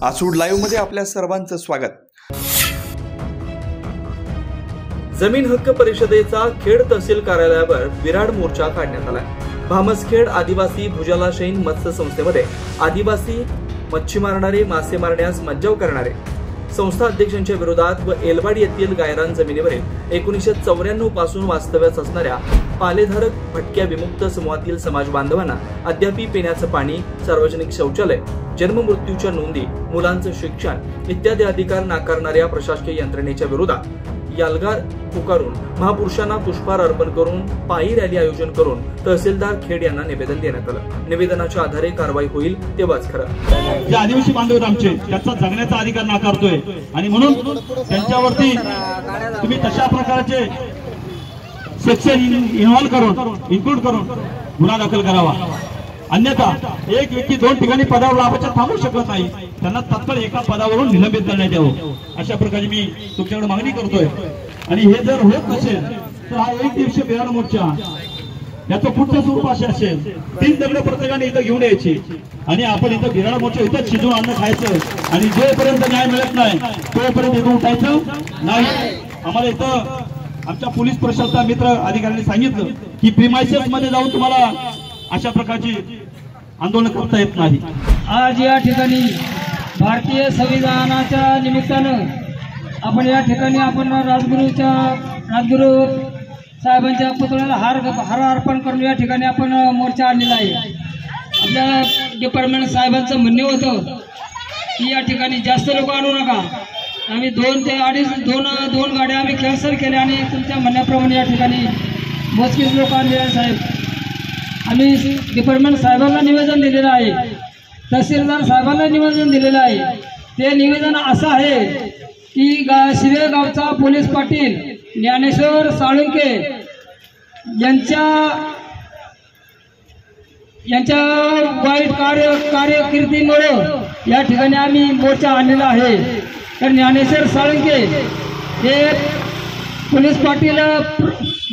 आसूड live मध्ये आपल्या सर्वांचं स्वागत। जमीन हक्क परिषदेचा खेड तहसील कार्यालयावर विराट मोर्चा काढण्यात आला। भामसखेड आदिवासी भुजला शैन मत्स्य संस्थेमध्ये आदिवासी मच्छी मारणारे, मासे मारण्यास मज्जाव करणारे संस्था अध्यक्षांच्या विरोधात व एलवाडी येथील गायरान जमिनीवरील 1994 पासून वास्तव्यास असणाऱ्या पालेधारक भटक्या विमुक्त समूहातील समाज बांधवांना अद्याप पिण्याचं पाणी, सार्वजनिक शौचालय, जन्म मृत्यूच्या नोंदी, मुलांचं शिक्षण इत्यादी अधिकार नाकारणाऱ्या प्रशासकीय यंत्रणेच्या विरोधात यालगार पुकारून महापुरुषांना पुष्पहार अर्पण करून पायी रॅली आयोजन करून तहसीलदार खेड यांना निवेदन देण्यात आलं। निवेदनाच्या आधारे कारवाई होईल तेव्हाच खरं। जे आदिवासी बांधव आमचे त्याचा जगण्याचा अधिकार नाकारतोय आणि म्हणून त्यांच्यावरती तुम्ही तशा प्रकारचे सेक्शन इन्व्हॉल्व करून इन्क्लूड करून गुन्हा दाखल करावा। अन्यथा एक व्यक्ती 2 ठिकाणी पदावर लाभाच्या थांबू शकत नाही, त्यांना तत्काळ एका पदावरून निलंबित करण्यात यावं, अशा प्रकारे मी तुमच्याकडे मागणी करतोय। आणि हे जर होत नसेल तर हा एक दिवसीय बिहार मोर्चा याचं पुढचं स्वरूप असे असेल, 3 दगड प्रत्येकाने इथं घेऊन यायची आणि आपण इथं बिहार मोर्चा इथं शिजून अन्न खायचं आणि जोपर्यंत न्याय मिळत नाही तोपर्यंत इथं उठायचं नाही। आम्हाला इथं आमच्या पोलीस प्रशासनाचा मित्र अधिकाऱ्यांनी सांगितलं की प्रिमायसेस मध्ये जाऊन तुम्हाला अशा प्रकारची आंदोलन करता येत नाही। आज या ठिकाणी भारतीय संविधानाच्या निमित्तानं आपण या ठिकाणी राजगुरू साहेबांच्या पुतळ्याला हार अर्पण करून या ठिकाणी आपण मोर्चा आणलेला आहे। आपल्या डिपार्टमेंट साहेबांचं म्हणणे होतं की या ठिकाणी जास्त लोक आणू नका, आम्ही 2 ते 2.5 गाड्या आम्ही कॅन्सल केल्या आणि तुमच्या म्हणण्याप्रमाणे या ठिकाणी मोजकेच लोक आणले आहे। साहेब, आम्ही डिपार्टमेंट साहेबांना निवेदन दिलेलं आहे, तहसीलदार साहेबांना निवेदन दिलेलं आहे। ते निवेदन असं आहे की शिवे गावचा पोलीस पाटील ज्ञानेश्वर साळुंके यांच्या वाईट कारकिर्दीमुळे या ठिकाणी आम्ही मोर्चा आणलेला आहे। तर ज्ञानेश्वर साळुंके हे पोलीस पाटील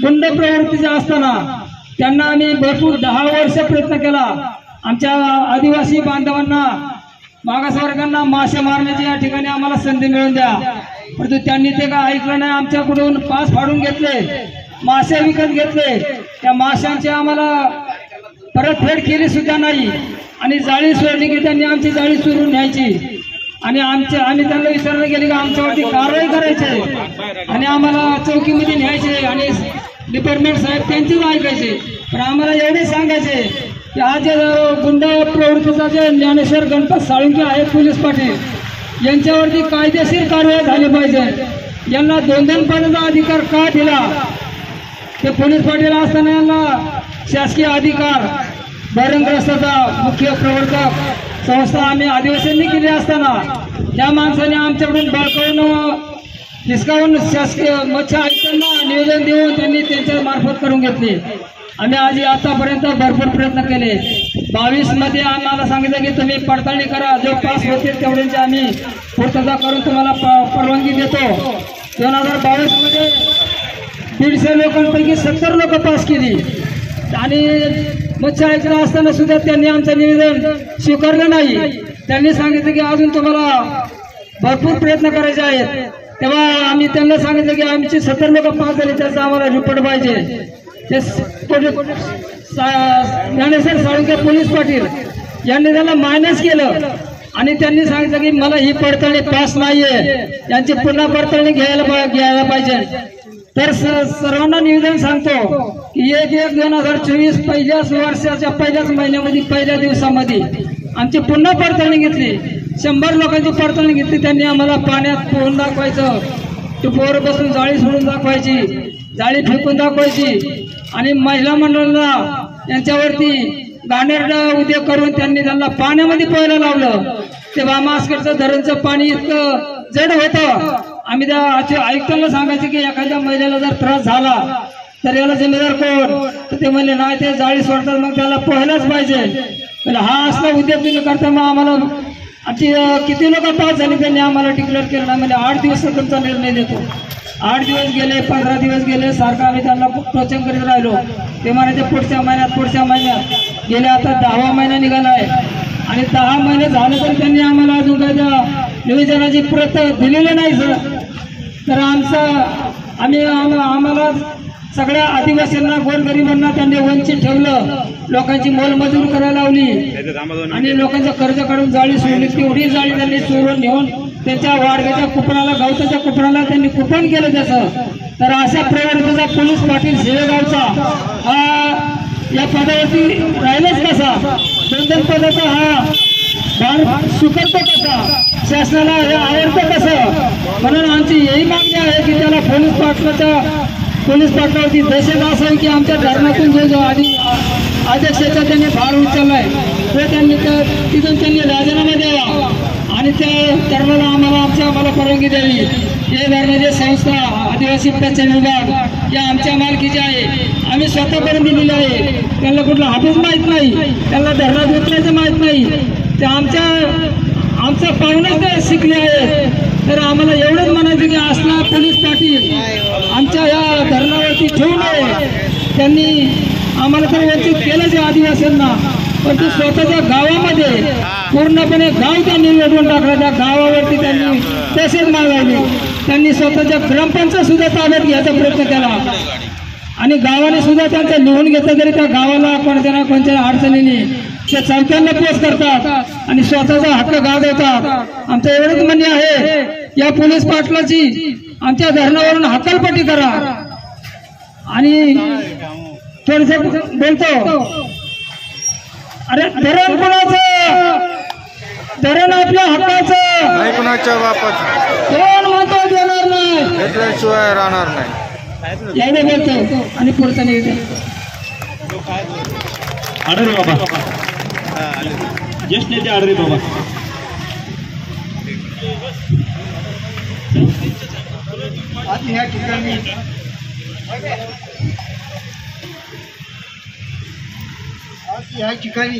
गुंड प्रवृत्तीचे असताना त्यांना आम्ही भरपूर 10 वर्ष प्रयत्न केला, आमच्या आदिवासी बांधवांना, मागासवर्गांना मासे मारण्याची या ठिकाणी आम्हाला संधी मिळवून द्या, परंतु त्यांनी ते काय ऐकलं नाही। आमच्याकडून पास फाडून घेतले, मासे विकत घेतले, त्या माशांची आम्हाला परतफेड केली सुद्धा नाही आणि जाळी सोडली की त्यांनी आमची जाळी चोरून न्यायची आणि आम्ही त्यांना विचारलं गेले की आमच्यावरती कारवाई करायची आणि आम्हाला चौकीमध्ये न्यायचे आणि डिपार्टमेंट साहेब त्यांचेच ऐकायचे। पण आम्हाला एवढे सांगायचे की आज गुंड प्रवृत्तीचा जे ज्ञानेश्वर गणपत साळुंके आहेत पोलीस पाटील यांच्यावरती कायदेशीर कारवाई झाली पाहिजे। यांना 2 पदाचा अधिकार का दिला? ते पोलीस पाटील असताना यांना शासकीय अधिकार बहिरंगरस्ताचा मुख्य प्रवर्तक संस्था आम्ही आदिवासींनी केली असताना त्या माणसाने आमच्याकडून बळकावून हिसकावून शासकीय मत्स्य आयुक्तांना निवेदन देऊन त्यांनी त्यांच्या मार्फत करून घेतले। आम्ही आधी आतापर्यंत भरपूर प्रयत्न केले। 22 मध्ये आम्हाला सांगितलं की तुम्ही पडताळणी करा, जो पास होतील तेवढ्यांची आम्ही पूर्तता करून तुम्हाला परवानगी देतो। 2022 मध्ये 150 लोकांपैकी 70 लोक पास केली आणि मत्स्य आयुक्त असताना सुद्धा त्यांनी आमचं निवेदन स्वीकारलं नाही। त्यांनी सांगितलं की अजून तुम्हाला भरपूर प्रयत्न करायचे आहेत। तेव्हा आम्ही त्यांना सांगितलं की आमची 70 लोक पास झाली, त्याचा आम्हाला रिपोर्ट पाहिजे। ते ज्ञानेश्वर साळुंके पोलीस पाटील यांनी त्याला मायनस केलं आणि त्यांनी सांगितलं की मला ही पडताळणी पास नाहीये, यांची पुन्हा पडताळणी घ्यायला पाहिजे। तर सर्वांना निवेदन सांगतो की 1/1/2024 पहिल्याच वर्षाच्या पहिल्याच महिन्यामध्ये पहिल्या दिवसामध्ये आमची पुन्हा पडताळणी घेतली, 100 लोकांची पडताळणी घेतली। त्यांनी आम्हाला पाण्यात पोहून दाखवायचं, टिपोवर बसून जाळी सोडून दाखवायची, जाळी फेकून दाखवायची आणि महिला मंडळाला यांच्यावरती घाणेरडा उद्योग करून त्यांना पाण्यामध्ये पोहायला लावलं। ते भामसखेडचं धरणचं पाणी इतकं जड होतं, आम्ही त्या आयुक्तांना सांगायचं की एखाद्या महिलेला जर त्रास झाला तर याला जिम्मेदार कोण? तर ते म्हणले नाही, ते जाळी सोडतात, मग त्याला पोहायलाच पाहिजे। हा असला उद्योग तुम्ही करता, मग आम्हाला आमची किती लोक पास झाली त्यांनी आम्हाला डिक्लेअर केलं नाही। म्हणजे 8 दिवस तुमचा निर्णय देतो। 8 दिवस गेले, 15 दिवस गेले, सारखं आम्ही त्यांना टोचन करीत राहिलो। ते म्हणायचे पुढच्या महिन्यात गेले, आता 10वा महिना निघाला आहे। आणि 10 महिने झाले तरी त्यांनी आम्हाला अजून काही त्या निवेदनाची प्रत दिलेली नाही सर. तर आम्हाला सगळ्या आदिवासींना गोरगरिबांना त्यांनी वंचित ठेवलं, लोकांची मोलमजूर करायला लावली आणि लोकांचं कर्ज काढून जाळी सोडली. तेवढी जाळी त्यांनी चोरून नेऊन त्यांच्या वाडग्याच्या कुपनाला, गवताच्या कुपनाला त्यांनी कुपन केलं त्याचं. तर अशा प्रवृत्तीचा पोलीस पाटील शेळगावचा हा या पदावरती राहिलाच कसा, 2 पदाचा हा भार स्वीकारतो कसा, शासनाला हे आवडतं कसं. म्हणून आमची यही मागणी आहे की त्याला पोलीस पाटलावरती दहशत असावी की आमच्या धरणातून जो अध्यक्षाचा त्यांनी भार उचललाय तो त्यांनी तिथून त्यांनी राजीनामा द्यावा आणि त्या धरणाला आम्हाला परवानगी द्यावी. हे धरणाची संस्था आदिवासी प्रचार विभाग या आमच्या मालकीची आहे, आम्ही स्वतः करून दिलेली आहे. त्यांना कुठलं हाफिज माहीत नाही, त्यांना धरणात उतरायचं माहीत नाही, ते आमचा पाहुणेच ते शिकले आहेत. तर आम्हाला एवढंच म्हणायचं की असला पोलीस पाटील आमच्या या धरणावरती ठेवू नये. त्यांनी आम्हाला तर वंचित केलंच आहे आदिवासींना, पण ते स्वतःच्या गावामध्ये पूर्णपणे गाव त्यांनी वेढून टाकलं. त्या गावावरती त्यांनी तसेच मागायले. त्यांनी स्वतःच्या ग्रामपंचायत सुद्धा ताब्यात घ्यायचा प्रयत्न केला आणि गावाने सुद्धा त्यांचं लिहून घेतलं तरी त्या गावाला कोणत्या अडचणीने ते चौथ्यांना पोच करतात आणि स्वतःचा हक्क गाजवतात. आमचं एवढंच म्हणणे आहे, या पोलीस पाटलाची आमच्या धरणावरून हकालपट्टी करा. आणि थोडंसं बोलतो, अरे धरण कोणाचं, धरण आपल्या हक्काचं नाही, कुणाच्या बापाचं कोण म्हणतो देणार नाही, घेतल्याशिवाय राहणार नाही. एवढे बोलतो आणि पुढचा नाही आडरे बाबा, ज्येष्ठ नेते आडरे बाबा. आज या ठिकाणी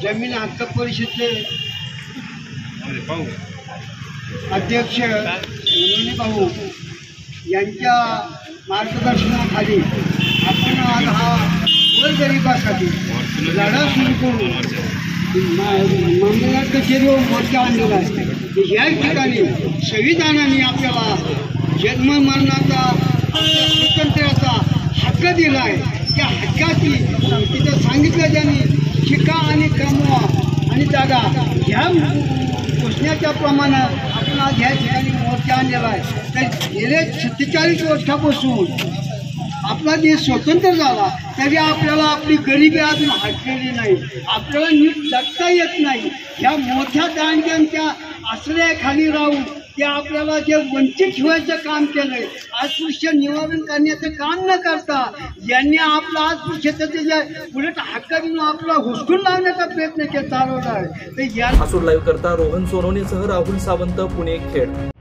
जमीन हक्क परिषदेचे अध्यक्ष भाऊ यांच्या मार्गदर्शनाखाली आपण आज हा गोरगरिबासाठी लढा सुरू करून मामलेदार कचेरीवर मोर्चा आणलेला आहे. या ठिकाणी संविधानाने आपल्याला जन्म मरणाचा, आपल्या स्वातंत्र्याचा हक्क दिला आहे. त्या हक्काची तिथं सांगितलं त्यांनी शिका आणि कमवा आणि जागा ह्या घोषणेच्या प्रमाणे आपण आज ह्या ठिकाणी मोर्चा आणलेला आहे. तर गेले 47 वर्षापासून आपला देश स्वतंत्र झाला तरी आपल्याला आपली गरिबी अजून हटलेली नाही, आपल्याला नीट जगता येत नाही. ह्या मोठ्या दांडग्यांच्या आश्रयाखाली राहून ते आपल्याला जे वंचित ठेवायचं काम केलंय, अस्पृश्य निवारण करण्याचं काम न करता यांनी आपला अस्पृश्यतेचे जे उलट हक्क देऊन आपला हुसकून लावण्याचा प्रयत्न चालवला आहे. तर या लाईव्ह करता रोहन सोनवणेसह राहुल सावंत, पुणे, खेड.